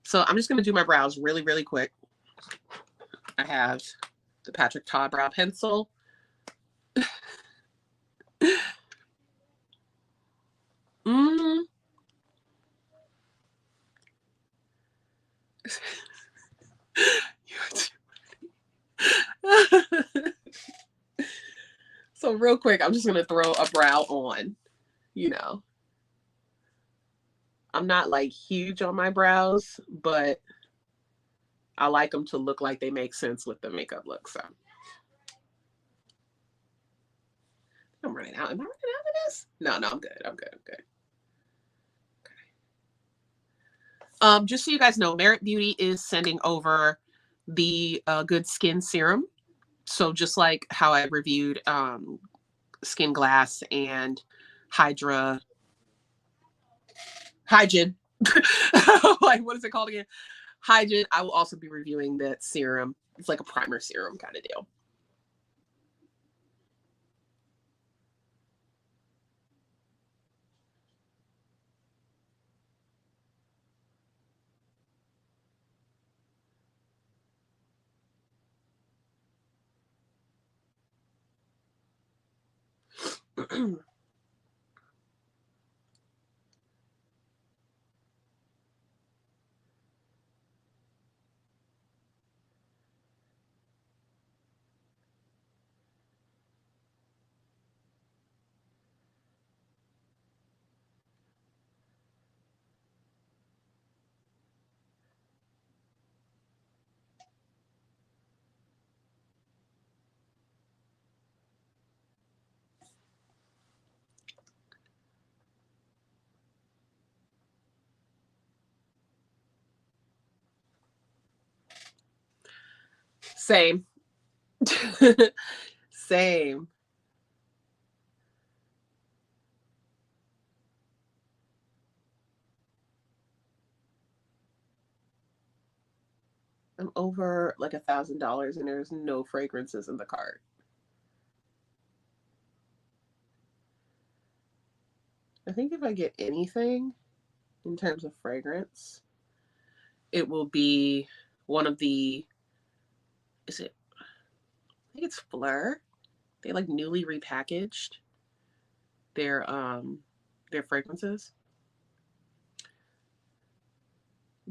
So I'm just going to do my brows really, really quick. I have the Patrick Ta brow pencil. Mm. So real quick, I'm just going to throw a brow on, you know. I'm not like huge on my brows, but I like them to look like they make sense with the makeup look. So I'm running out. Am I running out of this? No, I'm good. I'm good. I'm good. Just so you guys know, Merit Beauty is sending over the Good Skin Serum. So just like how I reviewed Skin Glass and Hydra Hygiene. Like, what is it called again? Hygiene. I will also be reviewing that serum. It's like a primer serum kind of deal. Same. Same. I'm over like $1,000 and there's no fragrances in the cart. I think if I get anything in terms of fragrance, it will be one of the, is it, I think it's Fleur. They like newly repackaged their fragrances.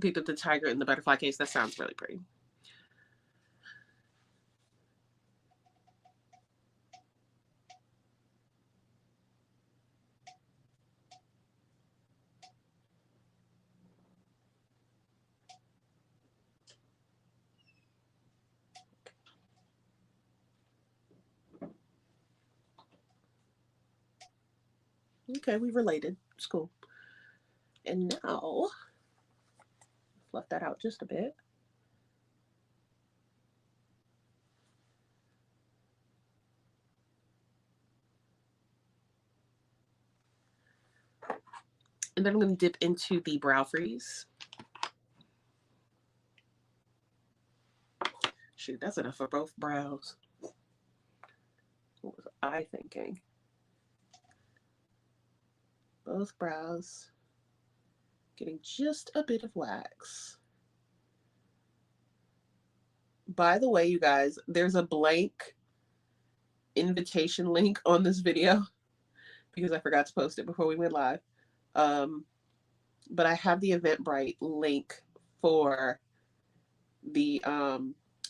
Picked up the tiger in the butterfly case. That sounds really pretty. Okay, we related. It's cool. And now, fluff that out just a bit. And then I'm going to dip into the brow freeze. Shoot, that's enough for both brows. What was I thinking? Both brows getting just a bit of wax. By the way, you guys, there's a blank invitation link on this video because I forgot to post it before we went live. but I have the Eventbrite link for the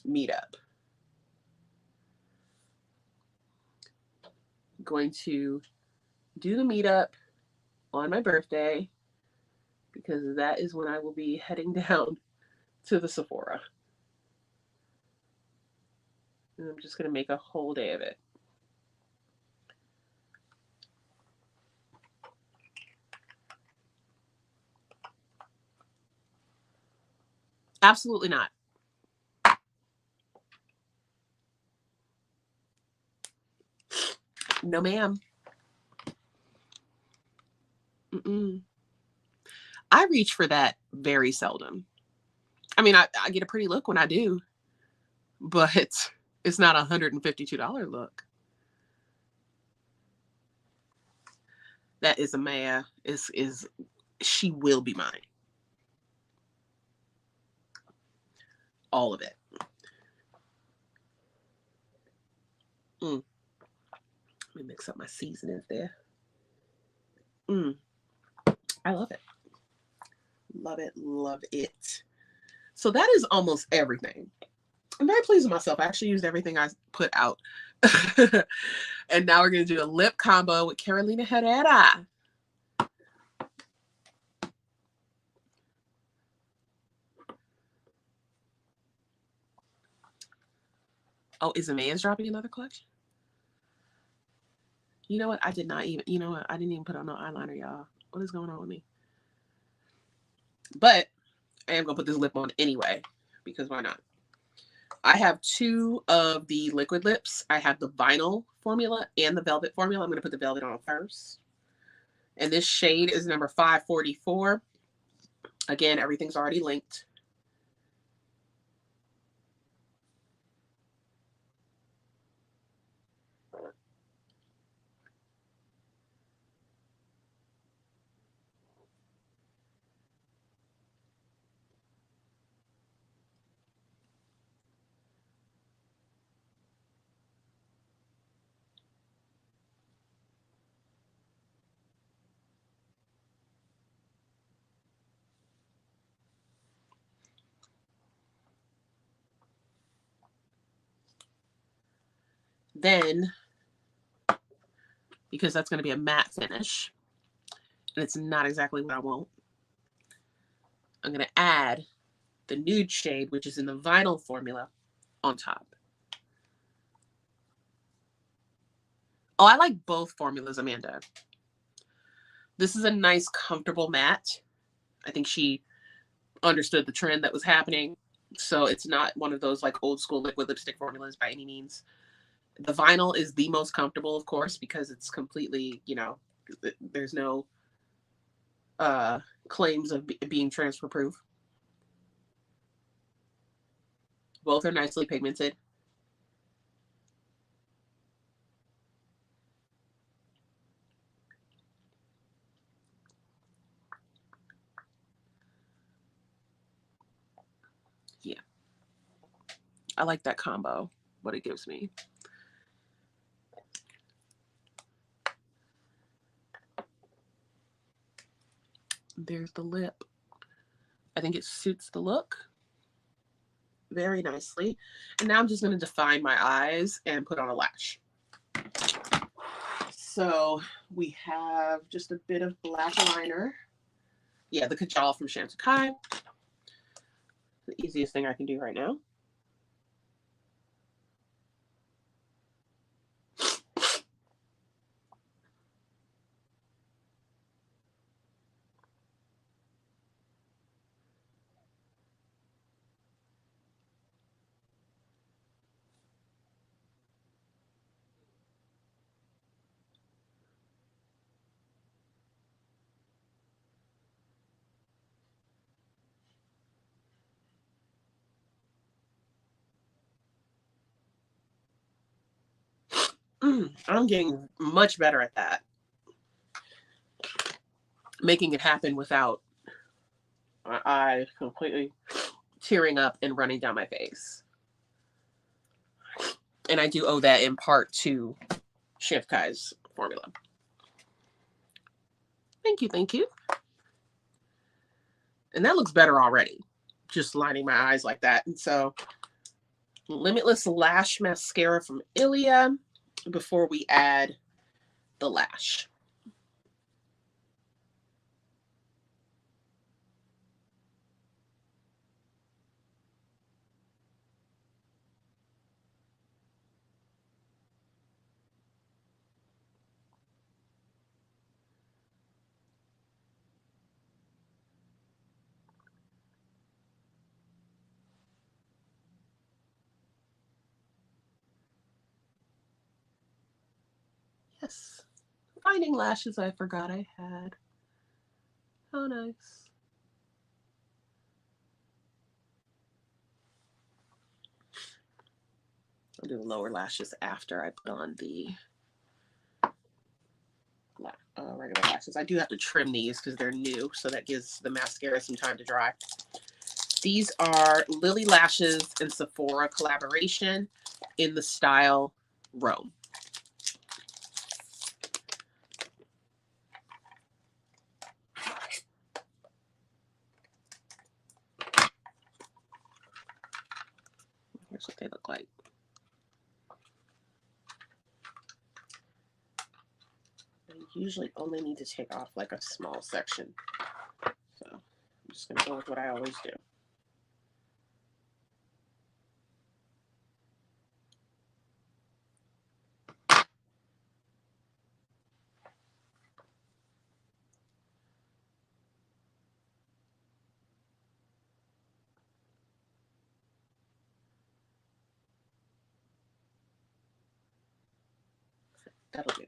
meetup. I'm going to do the meetup on my birthday because that is when I will be heading down to the Sephora. And I'm just going to make a whole day of it. Absolutely not. No, ma'am. Mm-mm. I reach for that very seldom. I mean, I get a pretty look when I do, but it's not a $152 look. That is a Maya. Is she will be mine. All of it. Let me mix up my seasonings there. I love it. Love it. Love it. So that is almost everything. I'm very pleased with myself. I actually used everything I put out. And now we're going to do a lip combo with Carolina Herrera. Oh, is Amaya's dropping another collection? You know what? I did not even, you know what? I didn't even put on no eyeliner, y'all. What is going on with me? But I am going to put this lip on anyway, because why not? I have two of the liquid lips. I have the vinyl formula and the velvet formula. I'm going to put the velvet on first. And this shade is number 544. Again, everything's already linked. Then, because that's going to be a matte finish, and it's not exactly what I want, I'm going to add the nude shade, which is in the vinyl formula, on top. Oh, I like both formulas, Amanda. This is a nice, comfortable matte. I think she understood the trend that was happening. So it's not one of those like old school liquid lipstick formulas by any means. The vinyl is the most comfortable, of course, because it's completely, you know, there's no claims of being transfer proof. Both are nicely pigmented. Yeah. I like that combo, what it gives me. There's the lip. I think it suits the look very nicely. And now I'm just going to define my eyes and put on a lash. So we have just a bit of black liner. Yeah, the Kajal from Shantakai. The easiest thing I can do right now. I'm getting much better at that. Making it happen without my eyes completely tearing up and running down my face. And I do owe that in part to Shantakai's formula. Thank you, thank you. And that looks better already, just lining my eyes like that. And so Limitless Lash Mascara from Ilia before we add the lash. Yes. Finding lashes I forgot I had. How nice. I'll do the lower lashes after I put on the regular lashes. I do have to trim these because they're new, so that gives the mascara some time to dry. These are Lily Lashes and Sephora collaboration in the style Rome. Here's what they look like. I usually only need to take off like a small section. So I'm just going to go with what I always do. That'll do.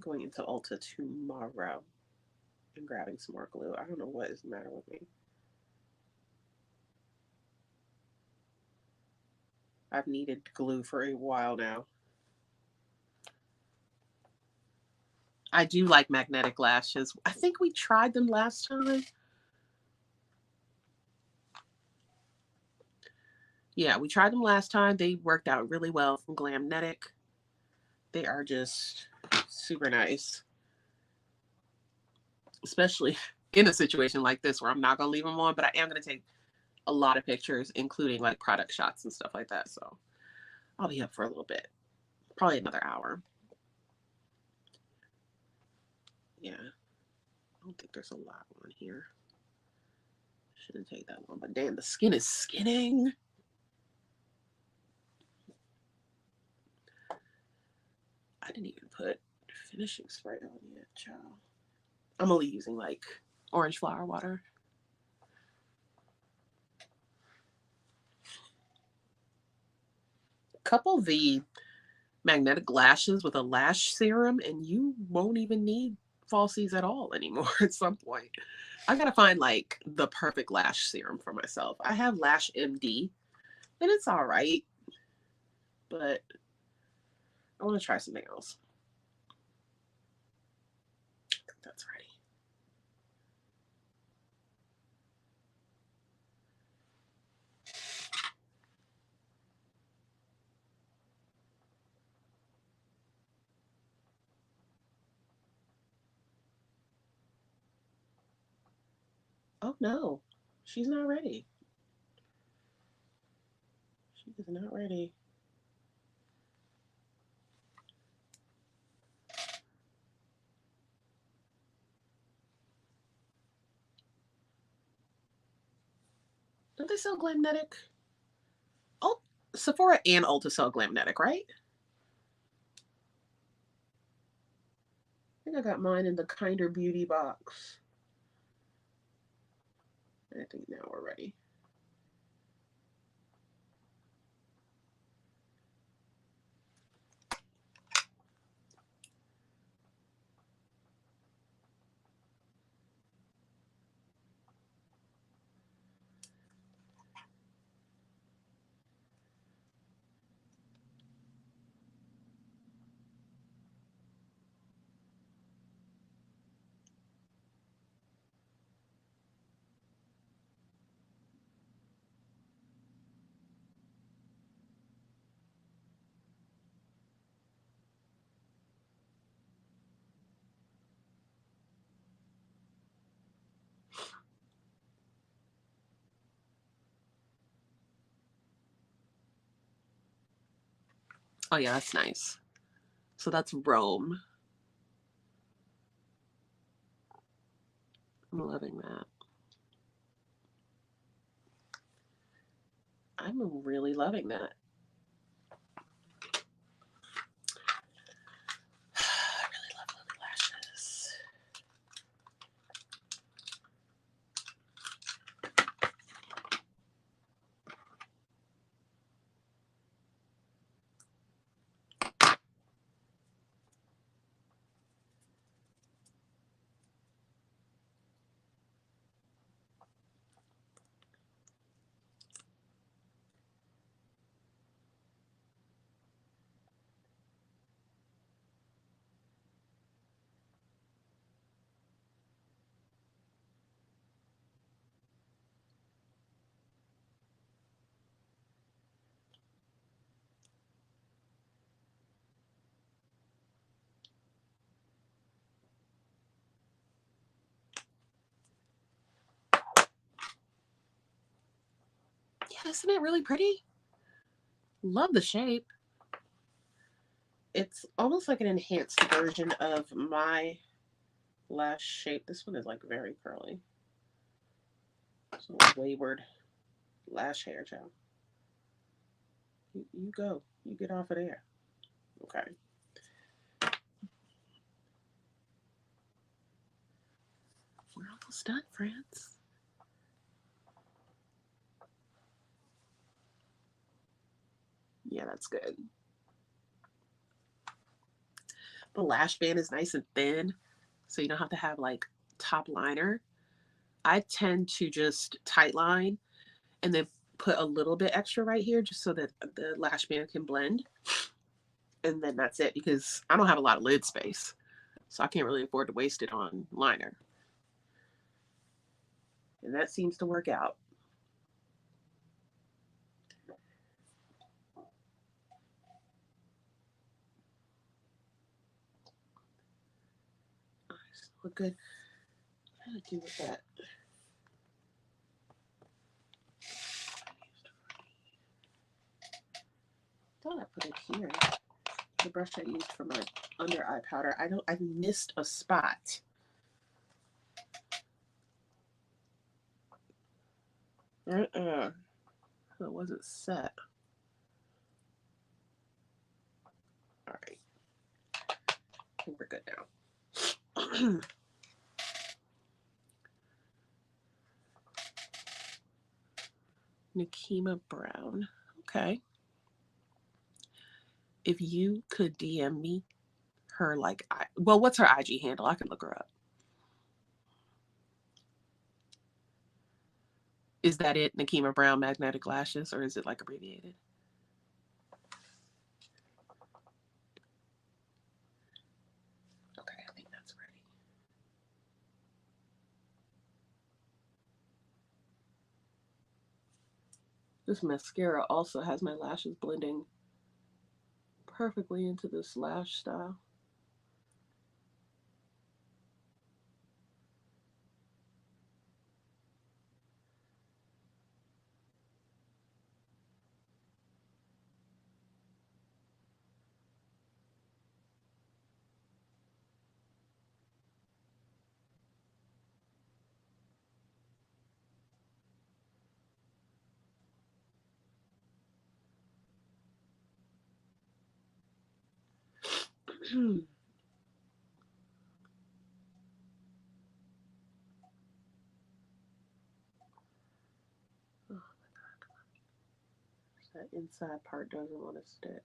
Going into Ulta tomorrow and grabbing some more glue. I don't know what is the matter with me. I've needed glue for a while now. I do like magnetic lashes. I think we tried them last time. Yeah, we tried them last time. They worked out really well from Glamnetic. They are just super nice. Especially in a situation like this where I'm not going to leave them on, but I am going to take a lot of pictures, including like product shots and stuff like that. So I'll be up for a little bit. Probably another hour. Yeah. I don't think there's a lot on here. Shouldn't take that long, but damn, the skin is skinning. I didn't even put finishing spray on yet, child. I'm only using like orange flower water. Couple the magnetic lashes with a lash serum and you won't even need falsies at all anymore at some point. I gotta find like the perfect lash serum for myself. I have Lash MD and it's all right, but I want to try something else. I think that's ready. Oh no, she's not ready. She is not ready. Don't they sell Glamnetic? Oh, Sephora and Ulta sell Glamnetic, right? I think I got mine in the Kinder Beauty box. I think now we're ready. Oh yeah, that's nice. So that's Rome. I'm loving that. I'm really loving that. I really love lily lashes. Yeah, isn't it really pretty? Love the shape. It's almost like an enhanced version of my lash shape. This one is like very curly. It's a wayward lash hair, child. You go. You get off of there. Okay. We're almost done, friends. Yeah, that's good. The lash band is nice and thin, so you don't have to have like top liner. I tend to just tight line and then put a little bit extra right here just so that the lash band can blend. And then that's it, because I don't have a lot of lid space. So I can't really afford to waste it on liner. And that seems to work out. Look good. What did I do with that? I thought I put it here. The brush I used for my under eye powder. I missed a spot. It wasn't set. All right. I think we're good now. Nikema Brown. Okay. If you could DM me her, like, well, what's her IG handle? I can look her up. Is that it? Nikema Brown Magnetic Lashes, or is it like abbreviated? Okay, I think that's ready. This mascara also has my lashes blending perfectly into this lash style. Oh my god. That inside part doesn't want to stick.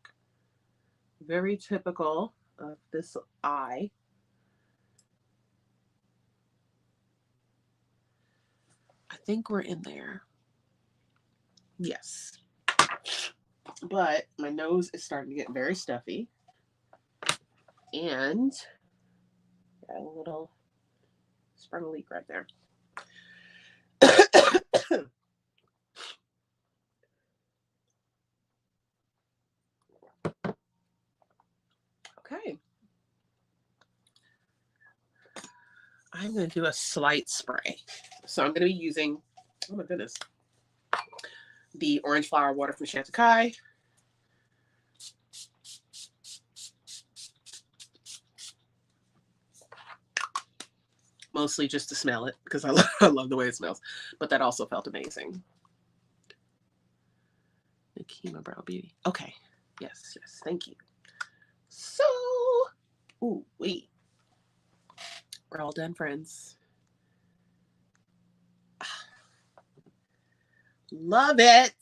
Very typical of this eye. I think we're in there. Yes. But my nose is starting to get very stuffy. And got a little sprung a leak right there. Okay. I'm going to do a slight spray. So I'm going to be using, oh my goodness, the Orange Flower Water from Chantecaille. mostly just to smell it because I love the way it smells. But that also felt amazing. Vikeejeah Brow Beauty. Okay. Yes, yes. Thank you. So, ooh, wait. We're all done, friends. Love it.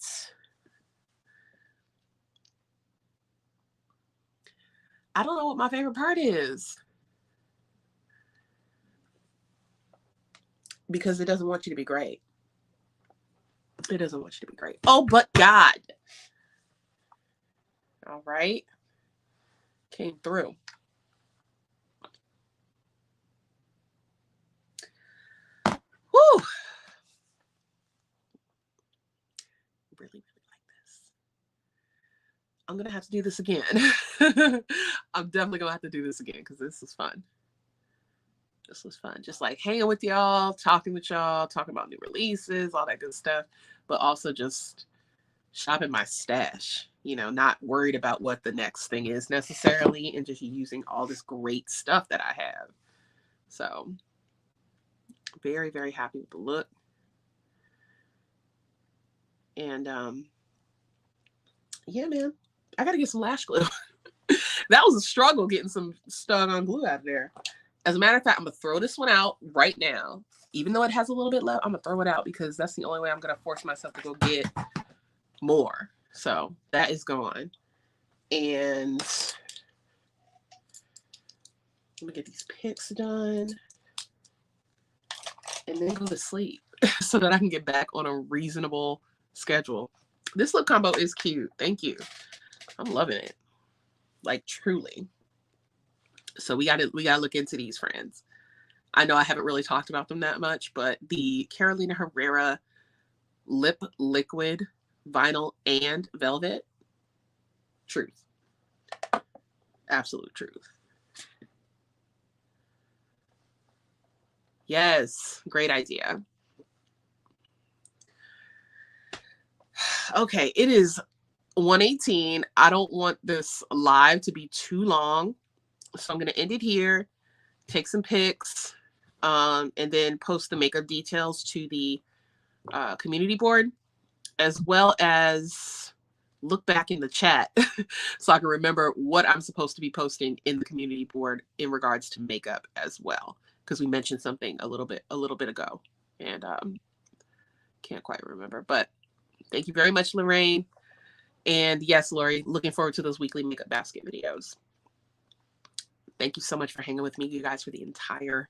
I don't know what my favorite part is. Because it doesn't want you to be great. It doesn't want you to be great. Oh, but God. All right. Came through. Whew. Really, really like this. I'm going to have to do this again. I'm definitely going to have to do this again because this was fun. This was fun. Just like hanging with y'all, talking with y'all, talking about new releases, all that good stuff. But also just shopping my stash, you know, not worried about what the next thing is necessarily and just using all this great stuff that I have. So very, very happy with the look. And yeah, man, I got to get some lash glue. That was a struggle getting some stung on glue out of there. As a matter of fact, I'm going to throw this one out right now. Even though it has a little bit left, I'm going to throw it out because that's the only way I'm going to force myself to go get more. So that is gone. And let me get these pics done and then go to sleep so that I can get back on a reasonable schedule. This lip combo is cute. Thank you. I'm loving it. Like truly. So we gotta look into these, friends. I know I haven't really talked about them that much, but the Carolina Herrera lip liquid vinyl and velvet, truth. Absolute truth. Yes, great idea. Okay, it is 1:18. I don't want this live to be too long, so I'm going to end it here, take some pics, and then post the makeup details to the community board, as well as look back in the chat so I can remember what I'm supposed to be posting in the community board in regards to makeup as well, because we mentioned something a little bit ago, and can't quite remember. But thank you very much, Lorraine. And yes, Lori, looking forward to those weekly makeup basket videos. Thank you so much for hanging with me, you guys, for the entire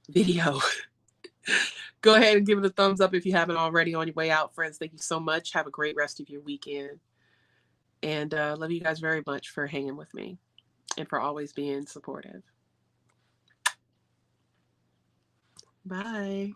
video. Go ahead and give it a thumbs up if you haven't already on your way out, friends. Thank you so much. Have a great rest of your weekend. And love you guys very much for hanging with me and for always being supportive. Bye.